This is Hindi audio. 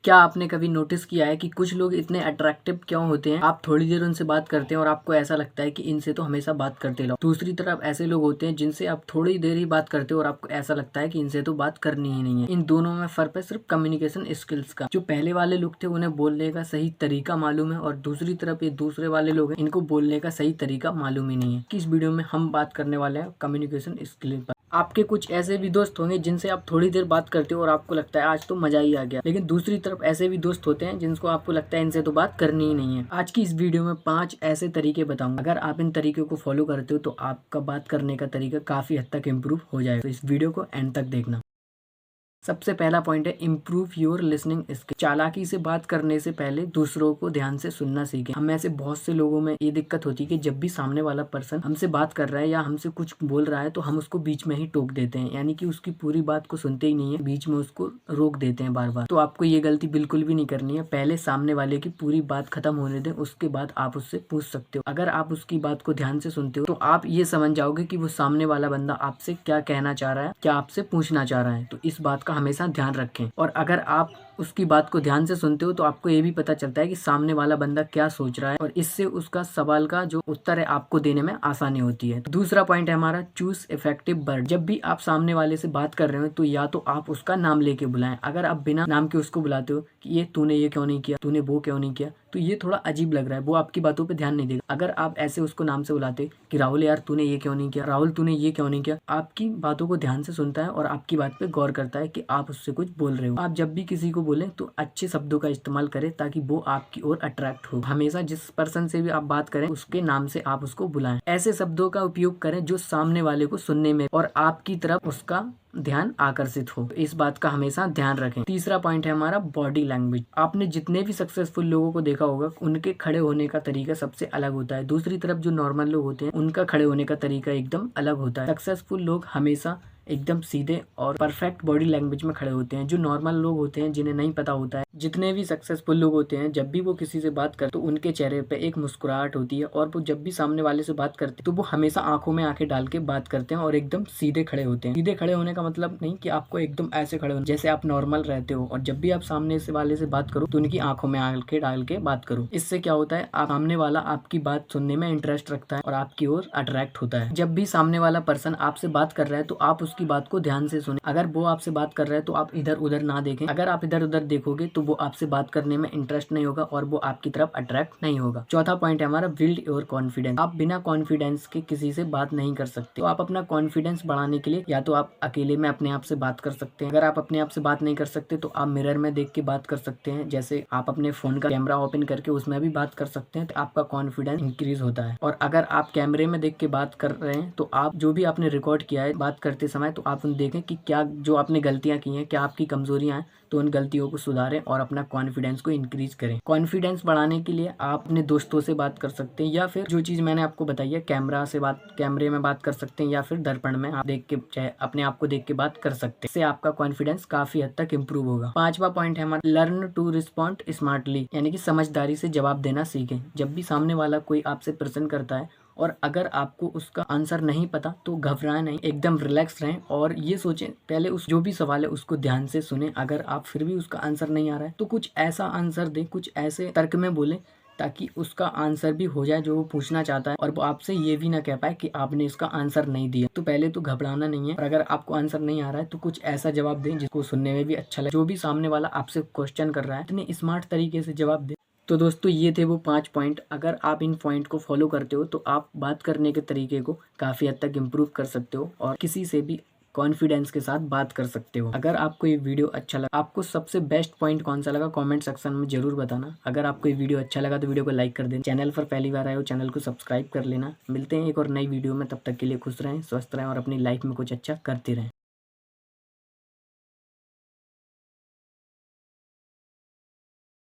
क्या आपने कभी नोटिस किया है कि कुछ लोग इतने अट्रैक्टिव क्यों होते हैं? आप थोड़ी देर उनसे बात करते हैं और आपको ऐसा लगता है कि इनसे तो हमेशा बात करते रहो। दूसरी तरफ ऐसे लोग होते हैं जिनसे आप थोड़ी देर ही बात करते हो और आपको ऐसा लगता है कि इनसे तो बात करनी ही नहीं है। इन दोनों में फर्क है सिर्फ कम्युनिकेशन स्किल्स का। जो पहले वाले लोग थे उन्हें बोलने का सही तरीका मालूम है और दूसरी तरफ ये दूसरे वाले लोग हैं, इनको बोलने का सही तरीका मालूम ही नहीं है। इस वीडियो में हम बात करने वाले हैं कम्युनिकेशन स्किल पर। आपके कुछ ऐसे भी दोस्त होंगे जिनसे आप थोड़ी देर बात करते हो और आपको लगता है आज तो मजा ही आ गया, लेकिन दूसरी तरफ ऐसे भी दोस्त होते हैं जिनको आपको लगता है इनसे तो बात करनी ही नहीं है। आज की इस वीडियो में 5 ऐसे तरीके बताऊंगा, अगर आप इन तरीकों को फॉलो करते हो तो आपका बात करने का तरीका काफी हद तक इम्प्रूव हो जाएगा। तो इस वीडियो को एंड तक देखना। सबसे पहला पॉइंट है इम्प्रूव योर लिसनिंग स्किल। चालाकी से बात करने से पहले दूसरों को ध्यान से सुनना सीखें। हम ऐसे बहुत से लोगों में ये दिक्कत होती है कि जब भी सामने वाला पर्सन हमसे बात कर रहा है या हमसे कुछ बोल रहा है तो हम उसको बीच में ही टोक देते हैं, यानी कि उसकी पूरी बात को सुनते ही नहीं है, बीच में उसको रोक देते हैं बार बार। तो आपको ये गलती बिल्कुल भी नहीं करनी है। पहले सामने वाले की पूरी बात खत्म होने दें, उसके बाद आप उससे पूछ सकते हो। अगर आप उसकी बात को ध्यान से सुनते हो तो आप ये समझ जाओगे कि वो सामने वाला बंदा आपसे क्या कहना चाह रहा है, क्या आपसे पूछना चाह रहा है। तो इस बात का हमेशा ध्यान रखें। और अगर आप उसकी बात को ध्यान से सुनते हो तो आपको ये भी पता चलता है कि सामने वाला बंदा क्या सोच रहा है और इससे उसका सवाल का जो उत्तर है आपको देने में आसानी होती है। दूसरा पॉइंट है हमारा चूज इफेक्टिव वर्ड। जब भी आप सामने वाले से बात कर रहे हो तो या तो आप उसका नाम लेके बुलाएं। अगर आप बिना नाम के उसको बुलाते हो कि ये तूने ये क्यों नहीं किया, तूने वो क्यों नहीं किया, तो ये थोड़ा अजीब लग रहा है, वो आपकी बातों पे ध्यान नहीं देगा। अगर आप ऐसे उसको नाम से बुलाते कि राहुल यार तूने ये क्यों नहीं किया, राहुल तूने ये क्यों नहीं किया, आपकी बातों को ध्यान से सुनता है और आपकी बात पे गौर करता है कि आप उससे कुछ बोल रहे हो। आप जब भी किसी को बोले तो अच्छे शब्दों का इस्तेमाल करें ताकि वो आपकी ओर अट्रैक्ट हो। हमेशा जिस पर्सन से भी आप बात करें उसके नाम से आप उसको बुलाएं। ऐसे शब्दों का उपयोग करें जो सामने वाले को सुनने में और आपकी तरफ उसका ध्यान आकर्षित हो। इस बात का हमेशा ध्यान रखें। तीसरा पॉइंट है हमारा बॉडी लैंग्वेज। आपने जितने भी सक्सेसफुल लोगों को देखा होगा उनके खड़े होने का तरीका सबसे अलग होता है। दूसरी तरफ जो नॉर्मल लोग होते हैं उनका खड़े होने का तरीका एकदम अलग होता है। सक्सेसफुल लोग हमेशा एकदम सीधे और परफेक्ट बॉडी लैंग्वेज में खड़े होते हैं। जो नॉर्मल लोग होते हैं जिन्हें नहीं पता होता है, जितने भी सक्सेसफुल लोग होते हैं जब भी वो किसी से बात करते तो उनके चेहरे पे एक मुस्कुराहट होती है और वो जब भी सामने वाले से बात करते तो वो हमेशा आंखों में आंखें डाल के बात करते हैं और एकदम सीधे खड़े होते हैं। सीधे खड़े होने का मतलब नहीं कि आपको एकदम ऐसे खड़े होना जैसे आप नॉर्मल रहते हो, और जब भी आप सामने से वाले से बात करो तो उनकी आंखों में आंखें डाल के बात करो। इससे क्या होता है, आप सामने वाला आपकी बात सुनने में इंटरेस्ट रखता है और आपकी ओर अट्रैक्ट होता है। जब भी सामने वाला पर्सन आपसे बात कर रहा है तो आप उसकी बात को ध्यान से सुने। अगर वो आपसे बात कर रहा है तो आप इधर उधर ना देखें। अगर आप इधर उधर देखोगे तो वो आपसे बात करने में इंटरेस्ट नहीं होगा और वो आपकी तरफ अट्रैक्ट नहीं होगा। चौथा पॉइंट है हमारा बिल्ड योर कॉन्फिडेंस। आप बिना कॉन्फिडेंस के किसी से बात नहीं कर सकते। तो आप अपना कॉन्फिडेंस बढ़ाने के लिए या तो आप अकेले में अपने आप से बात कर सकते हैं। अगर आप अपने आप से बात नहीं कर सकते तो आप मिरर में देख के बात कर सकते हैं। जैसे आप अपने फोन का कैमरा ओपन करके उसमें भी बात कर सकते हैं, तो आपका कॉन्फिडेंस इंक्रीज होता है। और अगर आप कैमरे में देख के बात कर रहे हैं तो आप जो भी आपने रिकॉर्ड किया है बात करते समय तो आप उन देखें कि क्या जो आपने गलतियां की हैं, क्या आपकी कमजोरियां हैं, तो उन गलतियों को सुधारें और अपना कॉन्फिडेंस को इंक्रीज करें। कॉन्फिडेंस बढ़ाने के लिए आप अपने दोस्तों से बात कर सकते हैं या फिर जो चीज मैंने आपको बताई है कैमरे में बात कर सकते हैं या फिर दर्पण में आप देख के चाहे अपने आप को देख के बात कर सकते हैं। इससे आपका कॉन्फिडेंस काफी हद तक इम्प्रूव होगा। पांचवा पॉइंट है हमारा लर्न टू रिस्पॉन्ड स्मार्टली, यानी कि समझदारी से जवाब देना सीखें। जब भी सामने वाला कोई आपसे प्रश्न करता है और अगर आपको उसका आंसर नहीं पता तो घबराएं नहीं, एकदम रिलैक्स रहें और ये सोचें पहले उस जो भी सवाल है उसको ध्यान से सुने। अगर आप फिर भी उसका आंसर नहीं आ रहा है तो कुछ ऐसा आंसर दें, कुछ ऐसे तर्क में बोले ताकि उसका आंसर भी हो जाए जो वो पूछना चाहता है और वो आपसे ये भी ना कह पाए कि आपने इसका आंसर नहीं दिया। तो पहले तो घबराना नहीं है, और अगर आपको आंसर नहीं आ रहा है तो कुछ ऐसा जवाब दें जिसको सुनने में भी अच्छा लगे। जो भी सामने वाला आपसे क्वेश्चन कर रहा है इतने स्मार्ट तरीके से जवाब दें। तो दोस्तों ये थे वो 5 पॉइंट। अगर आप इन पॉइंट को फॉलो करते हो तो आप बात करने के तरीके को काफ़ी हद तक इम्प्रूव कर सकते हो और किसी से भी कॉन्फिडेंस के साथ बात कर सकते हो। अगर आपको ये वीडियो अच्छा लगा, आपको सबसे बेस्ट पॉइंट कौन सा लगा कमेंट सेक्शन में जरूर बताना। अगर आपको ये वीडियो अच्छा लगा तो वीडियो को लाइक कर देना। चैनल पर पहली बार आए हो चैनल को सब्सक्राइब कर लेना। मिलते हैं एक और नई वीडियो में, तब तक के लिए खुश रहें, स्वस्थ रहें और अपनी लाइफ में कुछ अच्छा करते रहें।